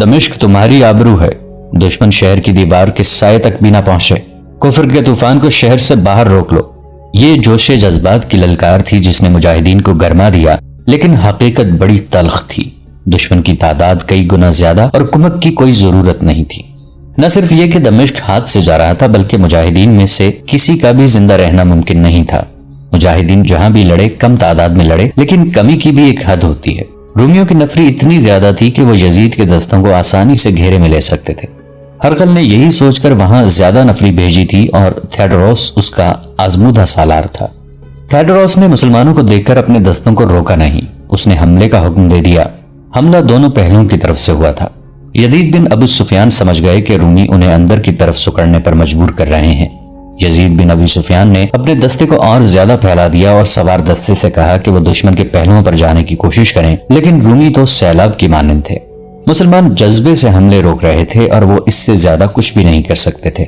دمشق تمہاری آبرو ہے، دشمن شہر کی دیوار کے سائے تک بھی نہ پہنچے، کفر کے طوفان کو شہر سے باہر روک لو۔ یہ جوش جذبات کی للکار تھی جس نے مجاہدین کو گرما دیا، لیکن حقیقت بڑی تلخ تھی۔ دشمن کی تعداد کئی گنا زیادہ اور کمک کی کوئی ضرورت نہیں تھی۔ نہ صرف یہ کہ دمشق ہاتھ سے جا رہا تھا، بلکہ مجاہدین میں سے کسی کا بھی زندہ رہنا ممکن نہیں تھا۔ مجاہدین جہاں بھی لڑے کم تعداد میں لڑے، لیکن کمی کی بھی ایک حد ہوتی ہے۔ رومیوں کی نفری اتنی زیادہ تھی کہ وہ یزید کے دستوں کو آسانی سے گھیرے میں لے سکتے تھے۔ ہرقل نے یہی سوچ کر وہاں زیادہ نفری بھیجی تھی اور تھیوڈروس اس کا آزمودہ سالار تھا۔ تھیوڈروس نے مسلمانوں کو دیکھ کر اپنے دستوں کو روکا نہیں، اس نے حملے کا حکم دے دیا۔ حملہ دونوں پہلوؤں کی طرف سے ہوا تھا۔ یزید بن ابو سفیان سمجھ گئے کہ رومی انہیں اندر کی طرف سکڑنے پر مجبور کر رہے ہیں۔ یزید بن ابی سفیان نے اپنے دستے کو اور زیادہ پھیلا دیا اور سوار دستے سے کہا کہ وہ دشمن کے پہلوؤں پر جانے کی کوشش کریں، لیکن رومی تو سیلاب کی مانند تھے۔ مسلمان جذبے سے حملے روک رہے تھے اور وہ اس سے زیادہ کچھ بھی نہیں کر سکتے تھے۔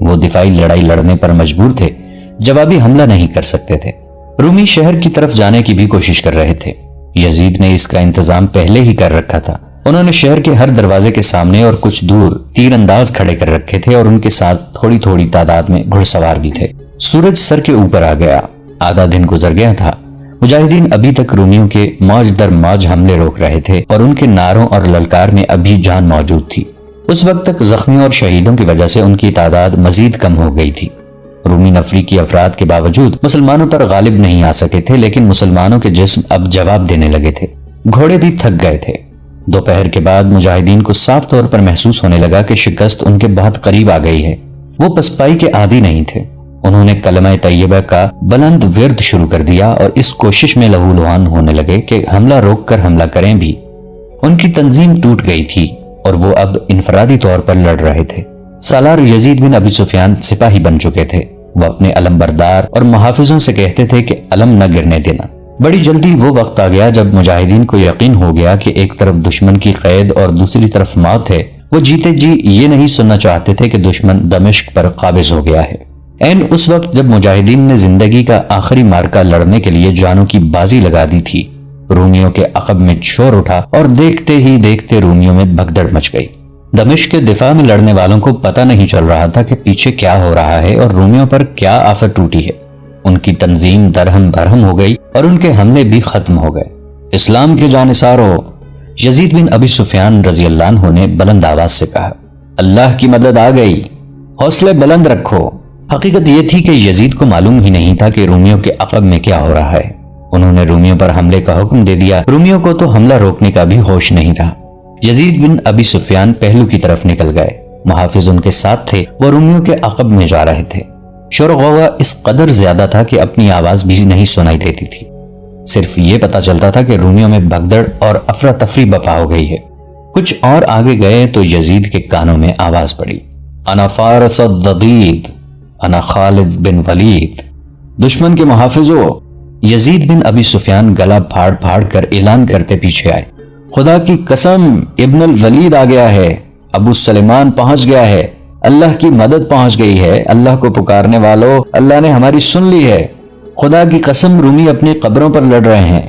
وہ دفاعی لڑائی لڑنے پر مجبور تھے، جوابی حملہ نہیں کر سکتے تھے۔ رومی شہر کی طرف جانے کی بھی کوشش کر رہے تھے۔ یزید نے اس کا انتظام پہلے ہی کر رکھا تھا۔ انہوں نے شہر کے ہر دروازے کے سامنے اور کچھ دور تیر انداز کھڑے کر رکھے تھے اور ان کے ساتھ تھوڑی تھوڑی تعداد میں گھڑ سوار بھی تھے۔ سورج سر کے اوپر آ گیا، آدھا دن گزر گیا تھا۔ مجاہدین ابھی تک رومیوں کے موج در موج حملے روک رہے تھے اور ان کے نعروں اور للکار میں ابھی جان موجود تھی۔ اس وقت تک زخمیوں اور شہیدوں کی وجہ سے ان کی تعداد مزید کم ہو گئی تھی۔ رومی نفری کی افراد کے باوجود مسلمانوں پر غالب نہیں آ سکے تھے، لیکن مسلمانوں کے جسم اب جواب دینے لگے تھے۔ گھوڑے بھی تھک گئے تھے۔ دوپہر کے بعد مجاہدین کو صاف طور پر محسوس ہونے لگا کہ شکست ان کے بہت قریب آ گئی ہے۔ وہ پسپائی کے عادی نہیں تھے۔ انہوں نے کلمہ طیبہ کا بلند ورد شروع کر دیا اور اس کوشش میں لہولہان ہونے لگے کہ حملہ روک کر حملہ کریں بھی۔ ان کی تنظیم ٹوٹ گئی تھی اور وہ اب انفرادی طور پر لڑ رہے تھے۔ سالار یزید بن ابی سفیان سپاہی بن چکے تھے۔ وہ اپنے علم بردار اور محافظوں سے کہتے تھے کہ علم نہ گرنے دینا۔ بڑی جلدی وہ وقت آ گیا جب مجاہدین کو یقین ہو گیا کہ ایک طرف دشمن کی قید اور دوسری طرف موت ہے۔ وہ جیتے جی یہ نہیں سننا چاہتے تھے کہ دشمن دمشق پر قابض ہو گیا ہے۔ این اس وقت جب مجاہدین نے زندگی کا آخری مارکا لڑنے کے لیے جانوں کی بازی لگا دی تھی، رومیوں کے عقب میں شور اٹھا اور دیکھتے ہی دیکھتے رومیوں میں بھگدڑ مچ گئی۔ دمشق کے دفاع میں لڑنے والوں کو پتہ نہیں چل رہا تھا کہ پیچھے کیا ہو رہا ہے اور رومیوں پر کیا آفت ٹوٹی ہے۔ ان کی تنظیم درہم برہم ہو گئی اور ان کے حملے بھی ختم ہو گئے۔ اسلام کے جانثارو، یزید بن ابی سفیان رضی اللہ عنہ نے بلند آواز سے کہا، اللہ کی مدد آ گئی، حوصلے بلند رکھو۔ حقیقت یہ تھی کہ یزید کو معلوم ہی نہیں تھا کہ رومیوں کے عقب میں کیا ہو رہا ہے۔ انہوں نے رومیوں پر حملے کا حکم دے دیا۔ رومیوں کو تو حملہ روکنے کا بھی ہوش نہیں رہا۔ یزید بن ابی سفیان پہلو کی طرف نکل گئے۔ محافظ ان کے ساتھ تھے، وہ رومیوں کے عقب میں جا رہے تھے۔ شور و غوغا اس قدر زیادہ تھا کہ اپنی آواز بھی نہیں سنائی دیتی تھی۔ صرف یہ پتا چلتا تھا کہ رومیوں میں بھگدڑ اور افراتفری بپا ہو گئی ہے۔ کچھ اور آگے گئے تو یزید کے کانوں میں آواز پڑی، انا فارس الضدید، انا خالد بن ولید۔ دشمن کے محافظوں، یزید بن ابی سفیان گلا پھاڑ پھاڑ کر اعلان کرتے پیچھے آئے، خدا کی قسم ابن الولید آ گیا ہے، ابو سلیمان پہنچ گیا ہے، اللہ کی مدد پہنچ گئی ہے، اللہ کو پکارنے والوں، اللہ نے ہماری سن لی ہے، خدا کی قسم رومی اپنی قبروں پر لڑ رہے ہیں،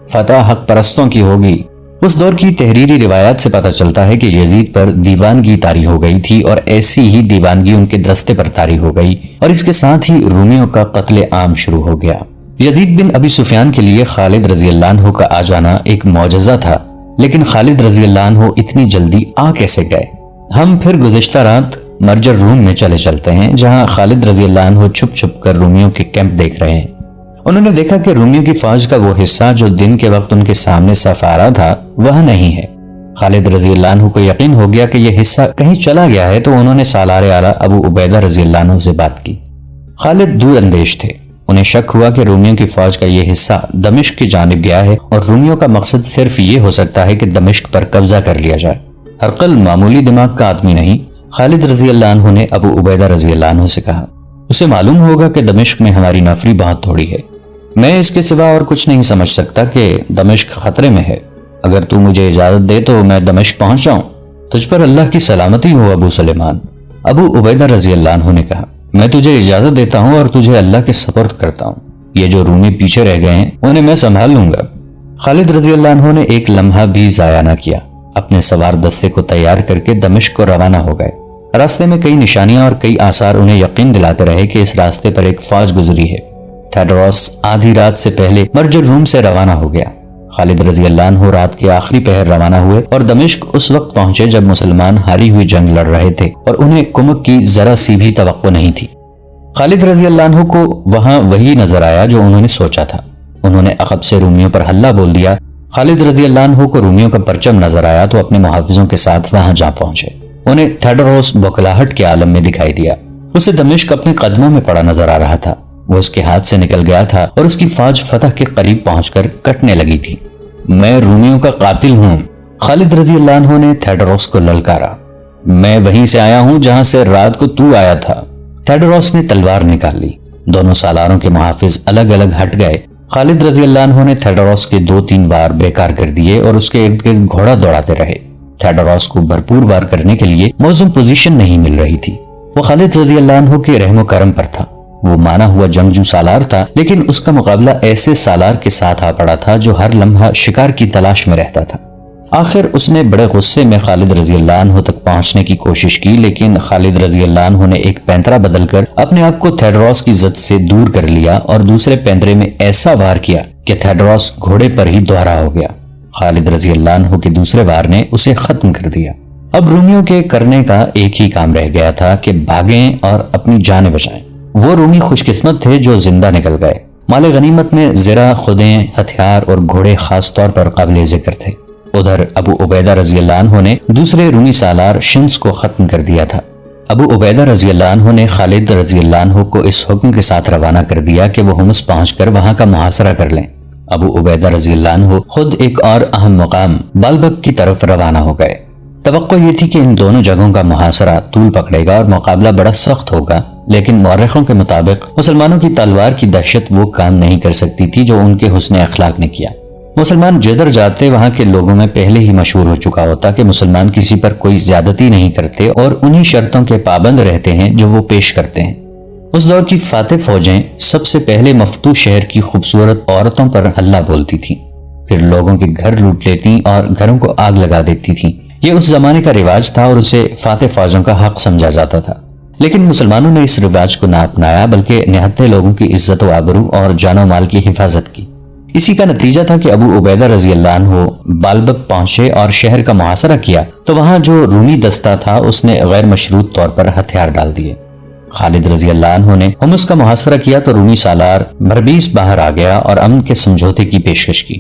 فتح حق پرستوں کی ہوگی۔ اس دور کی تحریری روایات سے پتہ چلتا ہے کہ یزید پر دیوانگی طاری ہو گئی تھی اور ایسی ہی دیوانگی ان کے دستے پر طاری ہو گئی اور اس کے ساتھ ہی رومیوں کا قتل عام شروع ہو گیا۔ یزید بن ابی سفیان کے لیے خالد رضی اللہ عنہ کا آ جانا ایک معجزہ تھا، لیکن خالد رضی اللہ عنہ اتنی جلدی آ کیسے گئے؟ ہم پھر گزشتہ رات مرجر روم میں چلتے ہیں، جہاں خالد رضی اللہ عنہ چھپ چھپ کر رومیوں کے کیمپ دیکھ رہے ہیں۔ انہوں نے دیکھا کہ رومیوں کی فوج کا وہ حصہ جو دن کے وقت ان کے سامنے صف آ رہا تھا وہاں نہیں ہے۔ خالد رضی اللہ عنہ کو یقین ہو گیا کہ یہ حصہ کہیں چلا گیا ہے، تو انہوں نے سالار اعلیٰ ابو عبیدہ رضی اللہ عنہ سے بات کی۔ خالد دور اندیش تھے، انہیں شک ہوا کہ رومیوں کی فوج کا یہ حصہ دمشق کی جانب گیا ہے اور رومیوں کا مقصد صرف یہ ہو سکتا ہے کہ دمشق پر قبضہ کر لیا جائے۔ ہرقل معمولی دماغ کا آدمی نہیں۔ خالد رضی اللہ عنہ نے ابو عبیدہ رضی اللہ عنہ سے کہا، اسے معلوم ہوگا کہ دمشق میں ہماری نفری بہت تھوڑی ہے، میں اس کے سوا اور کچھ نہیں سمجھ سکتا کہ دمشق خطرے میں ہے۔ اگر تو مجھے اجازت دے تو میں دمشق پہنچ جاؤں۔ تجھ پر اللہ کی سلامتی ہو ابو سلیمان۔ ابو عبیدہ رضی اللہ عنہ نے کہا، میں تجھے اجازت دیتا ہوں اور تجھے اللہ کے سپرد کرتا ہوں، یہ جو رومی پیچھے رہ گئے ہیں انہیں میں سنبھال لوں گا۔ خالد رضی اللہ عنہ نے ایک لمحہ بھی ضائع نہ کیا، اپنے سوار دستے کو تیار کر کے دمشق کو روانہ ہو گئے۔ راستے میں کئی نشانیاں اور کئی آثار انہیں یقین دلاتے رہے کہ اس راستے پر ایک فوج گزری ہے۔ تھیڈروس آدھی رات سے پہلے مرج الروم سے روانہ ہو گیا۔ خالد رضی اللہ عنہ رات کے آخری پہر روانہ ہوئے اور دمشق اس وقت پہنچے جب مسلمان ہاری ہوئی جنگ لڑ رہے تھے اور انہیں کمک کی ذرا سی بھی توقع نہیں تھی۔ خالد رضی اللہ عنہ کو وہاں وہی نظر آیا جو انہوں نے سوچا تھا۔ انہوں نے عقب سے رومیوں پر حلہ بول دیا۔ خالد رضی اللہ عنہ کو رومیوں کا پرچم نظر آیا تو اپنے محافظوں کے ساتھ وہاں جا پہنچے۔ انہیں تھیڈروس بوکھلاہٹ کے عالم میں دکھائی دیا۔ اسے دمشق اپنے قدموں میں پڑا نظر آ رہا تھا۔ وہ اس کے ہاتھ سے نکل گیا تھا اور اس کی فوج فتح کے قریب پہنچ کر کٹنے لگی تھی۔ میں رومیوں کا قاتل ہوں، خالد رضی اللہ عنہ نے تھیڈروس کو للکارا۔ میں وہیں سے آیا ہوں جہاں سے رات کو تو آیا تھا۔ تھیڈروس نے تلوار نکال لی۔ دونوں سالاروں کے محافظ الگ الگ ہٹ گئے۔ خالد رضی اللہ عنہ نے تھیڈروس کے 2-3 وار بیکار کر دیے اور اس کے ارد گرد گھوڑا دوڑاتے رہے۔ تھیڈروس کو بھرپور وار کرنے کے لیے موزوں پوزیشن نہیں مل رہی تھی۔ وہ خالد رضی اللہ عنہ کے رحم و کرم پر تھا۔ وہ مانا ہوا جنگجو سالار تھا، لیکن اس کا مقابلہ ایسے سالار کے ساتھ آ پڑا تھا جو ہر لمحہ شکار کی تلاش میں رہتا تھا۔ آخر اس نے بڑے غصے میں خالد رضی اللہ عنہ تک پہنچنے کی کوشش کی، لیکن خالد رضی اللہ عنہ نے ایک پینترا بدل کر اپنے آپ کو تھیڈروس کی زد سے دور کر لیا اور دوسرے پینترے میں ایسا وار کیا کہ تھیڈروس گھوڑے پر ہی دوہرا ہو گیا۔ خالد رضی اللہ عنہ کے دوسرے وار نے اسے ختم کر دیا۔ اب رومیوں کے کرنے کا ایک ہی کام رہ گیا تھا کہ بھاگیں اور اپنی جانیں بچائیں۔ وہ رومی خوش قسمت تھے جو زندہ نکل گئے۔ مال غنیمت میں زرہ، خودیں، ہتھیار اور گھوڑے خاص طور پر قابل ذکر تھے۔ ادھر ابو عبیدہ رضی اللہ عنہ نے دوسرے رومی سالار شمس کو ختم کر دیا تھا۔ ابو عبیدہ رضی اللہ عنہ نے خالد رضی اللہ عنہ کو اس حکم کے ساتھ روانہ کر دیا کہ وہ حمص پہنچ کر وہاں کا محاصرہ کر لیں۔ ابو عبیدہ رضی اللہ عنہ خود ایک اور اہم مقام بالبک کی طرف روانہ ہو گئے۔ توقع یہ تھی کہ ان دونوں جگہوں کا محاصرہ طول پکڑے گا اور مقابلہ بڑا سخت ہوگا، لیکن مورخوں کے مطابق مسلمانوں کی تلوار کی دہشت وہ کام نہیں کر سکتی تھی جو ان کے حسن اخلاق نے کیا۔ مسلمان جدھر جاتے وہاں کے لوگوں میں پہلے ہی مشہور ہو چکا ہوتا کہ مسلمان کسی پر کوئی زیادتی نہیں کرتے اور انہی شرطوں کے پابند رہتے ہیں جو وہ پیش کرتے ہیں۔ اس دور کی فاتح فوجیں سب سے پہلے مفتوح شہر کی خوبصورت عورتوں پر حلہ بولتی تھیں، پھر لوگوں کے گھر لوٹ لیتی اور گھروں کو آگ لگا دیتی تھیں۔ یہ اس زمانے کا رواج تھا اور اسے فاتح فوجوں کا حق سمجھا جاتا تھا، لیکن مسلمانوں نے اس رواج کو نہ اپنایا بلکہ نہتے لوگوں کی عزت و آبرو اور جان و مال کی حفاظت کی۔ اسی کا نتیجہ تھا کہ ابو عبیدہ رضی اللہ عنہ بالبک پہنچے اور شہر کا محاصرہ کیا تو وہاں جو رومی دستہ تھا اس نے غیر مشروط طور پر ہتھیار ڈال دیے۔ خالد رضی اللہ عنہ نے حمص کا محاصرہ کیا تو رومی سالار بربیس باہر آ گیا اور امن کے سمجھوتے کی پیشکش کی۔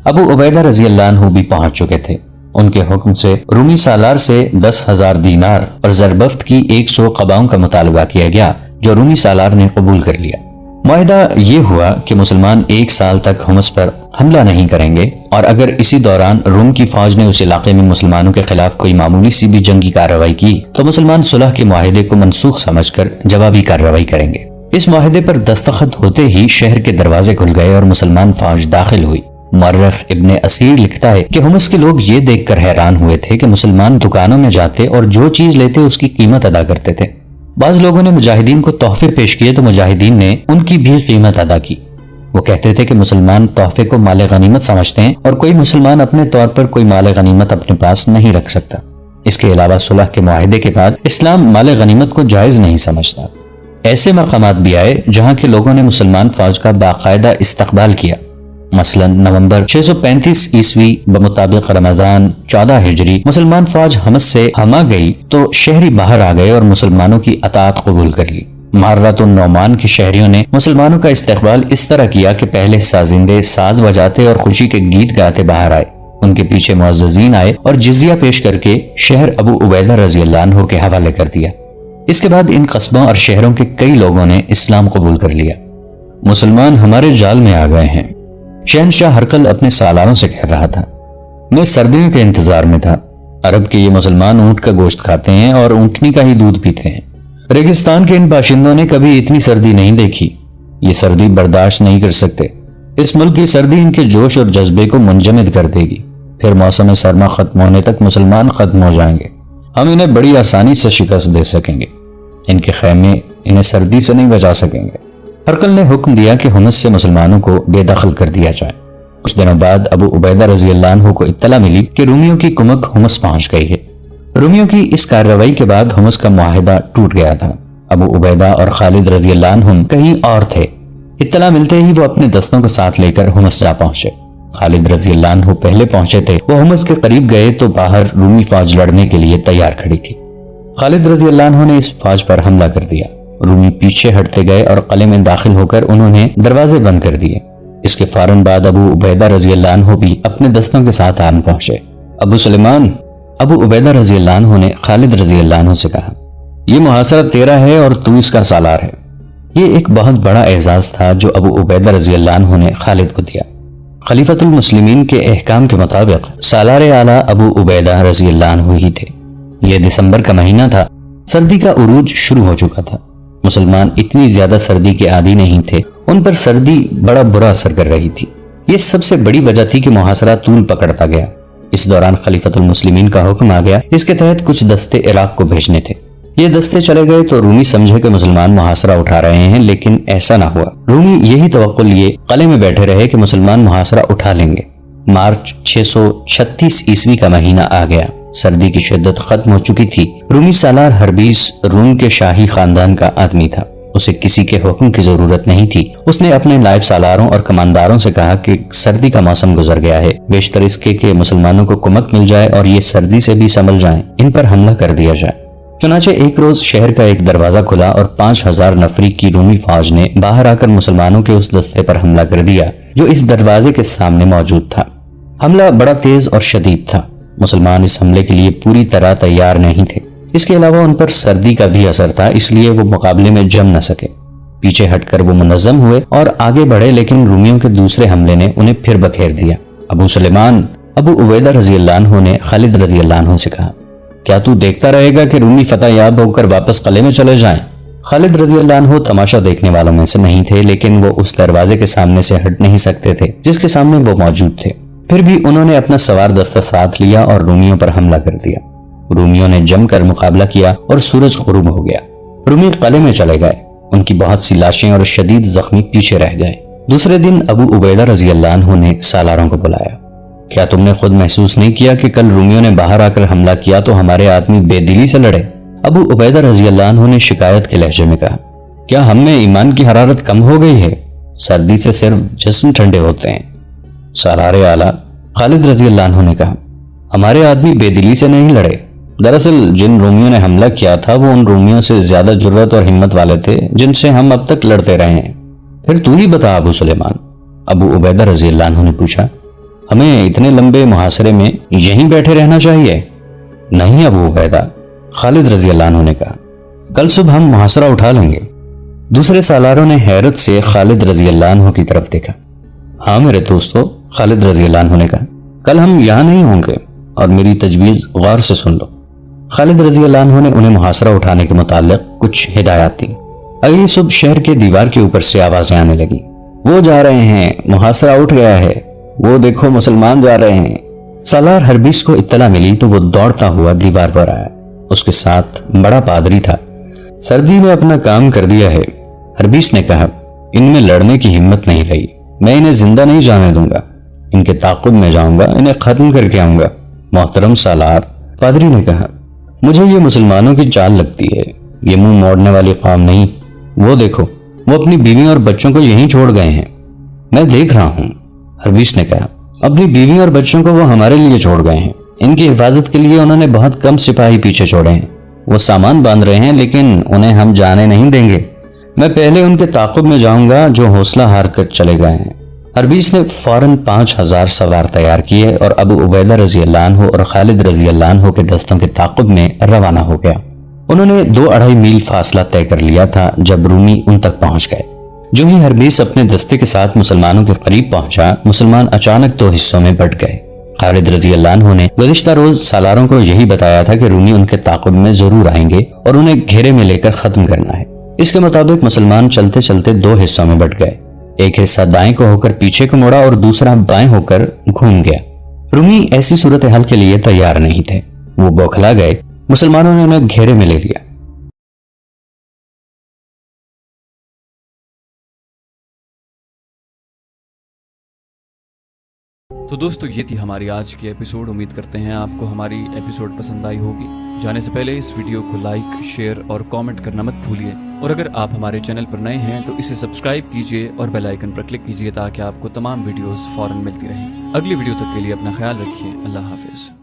ابو عبیدہ رضی اللہ عنہ بھی پہنچ چکے تھے۔ ان کے حکم سے رومی سالار سے 10,000 دینار اور زربفت کی 100 قباؤں کا مطالبہ کیا گیا جو رومی سالار نے قبول کر لیا۔ معاہدہ یہ ہوا کہ مسلمان 1 سال تک حمص پر حملہ نہیں کریں گے اور اگر اسی دوران روم کی فوج نے اس علاقے میں مسلمانوں کے خلاف کوئی معمولی سی بھی جنگی کارروائی کی تو مسلمان صلح کے معاہدے کو منسوخ سمجھ کر جوابی کارروائی کریں گے۔ اس معاہدے پر دستخط ہوتے ہی شہر کے دروازے کھل گئے اور مسلمان فوج داخل ہوئی۔ مورخ ابن اسیر لکھتا ہے کہ حمص کے لوگ یہ دیکھ کر حیران ہوئے تھے کہ مسلمان دکانوں میں جاتے اور جو چیز لیتے اس کی قیمت ادا کرتے تھے۔ بعض لوگوں نے مجاہدین کو تحفے پیش کیے تو مجاہدین نے ان کی بھی قیمت ادا کی۔ وہ کہتے تھے کہ مسلمان تحفے کو مال غنیمت سمجھتے ہیں اور کوئی مسلمان اپنے طور پر کوئی مال غنیمت اپنے پاس نہیں رکھ سکتا۔ اس کے علاوہ صلح کے معاہدے کے بعد اسلام مال غنیمت کو جائز نہیں سمجھتا۔ ایسے مقامات بھی آئے جہاں کے لوگوں نے مسلمان فوج کا باقاعدہ استقبال کیا۔ مثلا نومبر 635 عیسوی بمطابق رمضان 14 ہجری مسلمان فوج حمص سے ہما گئی تو شہری باہر آ گئے اور مسلمانوں کی اطاعت قبول کر لی۔ محرۃ النعمان کے شہریوں نے مسلمانوں کا استقبال اس طرح کیا کہ پہلے سازندے ساز بجاتے اور خوشی کے گیت گاتے باہر آئے، ان کے پیچھے معززین آئے اور جزیہ پیش کر کے شہر ابو عبیدہ رضی اللہ عنہ کے حوالے کر دیا۔ اس کے بعد ان قصبوں اور شہروں کے کئی لوگوں نے اسلام قبول کر لیا۔ مسلمان ہمارے جال میں آ گئے ہیں، شہنشاہ ہرقل اپنے سالاروں سے کہہ رہا تھا۔ میں سردیوں کے انتظار میں تھا۔ عرب کے یہ مسلمان اونٹ کا گوشت کھاتے ہیں اور اونٹنی کا ہی دودھ پیتے ہیں۔ ریگستان کے ان باشندوں نے کبھی اتنی سردی نہیں دیکھی، یہ سردی برداشت نہیں کر سکتے۔ اس ملک کی سردی ان کے جوش اور جذبے کو منجمد کر دے گی، پھر موسم سرما ختم ہونے تک مسلمان ختم ہو جائیں گے۔ ہم انہیں بڑی آسانی سے شکست دے سکیں گے، ان کے خیمے انہیں سردی سے نہیں بچا سکیں گے۔ ہرقل نے حکم دیا کہ حمص سے مسلمانوں کو بے دخل کر دیا جائے۔ کچھ دنوں بعد ابو عبیدہ رضی اللہ عنہ کو اطلاع ملی کہ رومیوں کی کمک حمص پہنچ گئی ہے۔ رومیوں کی اس کارروائی کے بعد حمص کا معاہدہ ٹوٹ گیا تھا۔ ابو عبیدہ اور خالد رضی اللہ عنہم کہیں اور تھے۔ اطلاع ملتے ہی وہ اپنے دستوں کے ساتھ لے کر حمص جا پہنچے۔ خالد رضی اللہ عنہ پہلے پہنچے تھے۔ وہ حمص کے قریب گئے تو باہر رومی فوج لڑنے کے لیے تیار کھڑی تھی۔ خالد رضی اللہ عنہ نے اس فوج پر حملہ کر دیا۔ رومی پیچھے ہٹتے گئے اور قلعے میں داخل ہو کر انہوں نے دروازے بند کر دیے۔ اس کے فوراً بعد ابو عبیدہ رضی اللہ عنہ بھی اپنے دستوں کے ساتھ آن پہنچے۔ ابو سلیمان، ابو عبیدہ رضی اللہ عنہ نے خالد رضی اللہ عنہ سے کہا، یہ محاصرہ تیرا ہے اور تو اس کا سالار ہے۔ یہ ایک بہت بڑا اعزاز تھا جو ابو عبیدہ رضی اللہ عنہ نے خالد کو دیا۔ خلیفۃ المسلمین کے احکام کے مطابق سالار اعلیٰ ابو عبیدہ رضی اللہ عنہ ہی تھے۔ یہ دسمبر کا مہینہ تھا۔ سردی کا عروج شروع ہو چکا تھا۔ مسلمان اتنی زیادہ سردی کے عادی نہیں تھے، ان پر سردی بڑا برا اثر کر رہی تھی۔ یہ سب سے بڑی وجہ تھی کہ محاصرہ طول پکڑتا گیا۔ اس دوران خلیفۃ المسلمین کا حکم آ گیا، اس کے تحت کچھ دستے عراق کو بھیجنے تھے۔ یہ دستے چلے گئے تو رومی سمجھے کہ مسلمان محاصرہ اٹھا رہے ہیں، لیکن ایسا نہ ہوا۔ رومی یہی توقع لیے قلعے میں بیٹھے رہے کہ مسلمان محاصرہ اٹھا لیں گے۔ مارچ 636 عیسوی کا مہینہ آ گیا۔ سردی کی شدت ختم ہو چکی تھی۔ رومی سالار ہربیس روم کے شاہی خاندان کا آدمی تھا۔ اسے کسی کے حکم کی ضرورت نہیں تھی۔ اس نے اپنے نائب سالاروں اور کمانداروں سے کہا کہ سردی کا موسم گزر گیا ہے، بیشتر اس کے کہ مسلمانوں کو کمک مل جائے اور یہ سردی سے بھی سنبھل جائیں، ان پر حملہ کر دیا جائے۔ چنانچہ ایک روز شہر کا ایک دروازہ کھلا اور 5000 نفری کی رومی فوج نے باہر آ کر مسلمانوں کے اس دستے پر حملہ کر دیا جو اس دروازے کے سامنے موجود تھا۔ حملہ بڑا تیز اور شدید تھا۔ مسلمان اس حملے کے لیے پوری طرح تیار نہیں تھے۔ اس کے علاوہ ان پر سردی کا بھی اثر تھا، اس لیے وہ مقابلے میں جم نہ سکے۔ پیچھے ہٹ کر وہ منظم ہوئے اور آگے بڑھے، لیکن رومیوں کے دوسرے حملے نے انہیں پھر بکھیر دیا۔ ابو سلیمان، ابو عبیدہ رضی اللہ عنہ نے خالد رضی اللہ عنہ سے کہا، کیا تو دیکھتا رہے گا کہ رومی فتح یاب ہو کر واپس قلعے میں چلے جائیں؟ خالد رضی اللہ عنہ تماشا دیکھنے والوں میں سے نہیں تھے، لیکن وہ اس دروازے کے سامنے سے ہٹ نہیں سکتے تھے جس کے سامنے وہ موجود تھے۔ پھر بھی انہوں نے اپنا سوار دستہ ساتھ لیا اور رومیوں پر حملہ کر دیا۔ رومیوں نے جم کر مقابلہ کیا اور سورج غروب ہو گیا۔ رومی قلعے میں چلے گئے۔ ان کی بہت سی لاشیں اور شدید زخمی پیچھے رہ گئے۔ دوسرے دن ابو عبیدہ رضی اللہ عنہ نے سالاروں کو بلایا۔ کیا تم نے خود محسوس نہیں کیا کہ کل رومیوں نے باہر آ کر حملہ کیا تو ہمارے آدمی بے دلی سے لڑے؟ ابو عبیدہ رضی اللہ عنہ نے شکایت کے لہجے میں کہا، کیا ہم میں ایمان کی حرارت کم ہو گئی ہے؟ سردی سے صرف جسم ٹھنڈے ہوتے ہیں۔ سالار اعلیٰ خالد رضی اللہ عنہ نے کہا، ہمارے آدمی بے دلی سے نہیں لڑے۔ دراصل جن رومیوں نے حملہ کیا تھا وہ ان رومیوں سے زیادہ جرأت اور ہمت والے تھے جن سے ہم اب تک لڑتے رہے ہیں۔ پھر تو ہی بتا ابو سلیمان، ابو عبیدہ رضی اللہ عنہ نے پوچھا، ہمیں اتنے لمبے محاصرے میں یہیں بیٹھے رہنا چاہیے؟ نہیں ابو عبیدہ، خالد رضی اللہ عنہ نے کہا، کل صبح ہم محاصرہ اٹھا لیں گے۔ دوسرے سالاروں نے حیرت سے خالد رضی اللہ عنہ کی طرف دیکھا۔ ہاں میرے دوستو، خالد رضی اللہ عنہ نے کہا، کل ہم یہاں نہیں ہوں گے اور میری تجویز غور سے سن لو۔ خالد رضی اللہ عنہ نے انہیں محاصرہ اٹھانے کے متعلق کچھ ہدایات دی۔ اگلی صبح شہر کے دیوار کے اوپر سے آوازیں آنے لگی، وہ جا رہے ہیں، محاصرہ اٹھ گیا ہے، وہ دیکھو مسلمان جا رہے ہیں۔ سالار ہربیس کو اطلاع ملی تو وہ دوڑتا ہوا دیوار پر آیا۔ اس کے ساتھ بڑا پادری تھا۔ سردی نے اپنا کام کر دیا ہے، ہربیس نے کہا، ان میں لڑنے کی ہمت نہیں رہی، میں انہیں زندہ نہیں جانے دوں گا، ان کے تعاقب میں جاؤں گا، انہیں ختم کر کے آؤں گا۔ محترم سالار، پادری نے کہا، مجھے یہ مسلمانوں کی چال لگتی ہے، یہ منہ موڑنے والی قوم نہیں۔ وہ دیکھو، وہ اپنی بیوی اور بچوں کو یہیں چھوڑ گئے ہیں۔ میں دیکھ رہا ہوں، ہربیس نے کہا، اپنی بیوی اور بچوں کو وہ ہمارے لیے چھوڑ گئے ہیں، ان کی حفاظت کے لیے انہوں نے بہت کم سپاہی پیچھے چھوڑے ہیں، وہ سامان باندھ رہے ہیں لیکن انہیں ہم جانے نہیں دیں گے۔ میں پہلے ان کے تعاقب میں جاؤں گا جو حوصلہ ہار کر چلے گئے ہیں۔ ہربیس نے فوراً 5000 سوار تیار کیے اور ابو عبیدہ رضی اللہ عنہ اور خالد رضی اللہ عنہ کے دستوں کے تعاقب میں روانہ ہو گیا۔ انہوں نے 2-2.5 میل فاصلہ طے کر لیا تھا جب رومی ان تک پہنچ گئے۔ جو ہی ہربیس اپنے دستے کے ساتھ مسلمانوں کے قریب پہنچا، مسلمان اچانک 2 حصوں میں بٹ گئے۔ خالد رضی اللہ عنہ نے گزشتہ روز سالاروں کو یہی بتایا تھا کہ رومی ان کے تعاقب میں ضرور آئیں گے اور انہیں گھیرے میں لے کر ختم کرنا ہے۔ اس کے مطابق مسلمان چلتے چلتے 2 حصوں میں بٹ گئے۔ ایک حصہ دائیں کو ہو کر پیچھے کو مڑا اور دوسرا بائیں ہو کر گھوم گیا۔ رومی ایسی صورتحال کے لیے تیار نہیں تھے، وہ بوکھلا گئے۔ مسلمانوں نے انہیں گھیرے میں لے لیا۔ تو دوستو یہ تھی ہماری آج کی ایپیسوڈ. امید کرتے ہیں آپ کو ہماری ایپیسوڈ پسند آئی ہوگی. جانے سے پہلے اس ویڈیو کو لائک، شیئر اور کامنٹ کرنا مت بھولیے. اور اگر آپ ہمارے چینل پر نئے ہیں تو اسے سبسکرائب کیجئے اور بیل آئیکن پر کلک کیجئے تاکہ آپ کو تمام ویڈیوز فوراً ملتی رہیں. اگلی ویڈیو تک کے لیے اپنا خیال رکھیے. اللہ حافظ.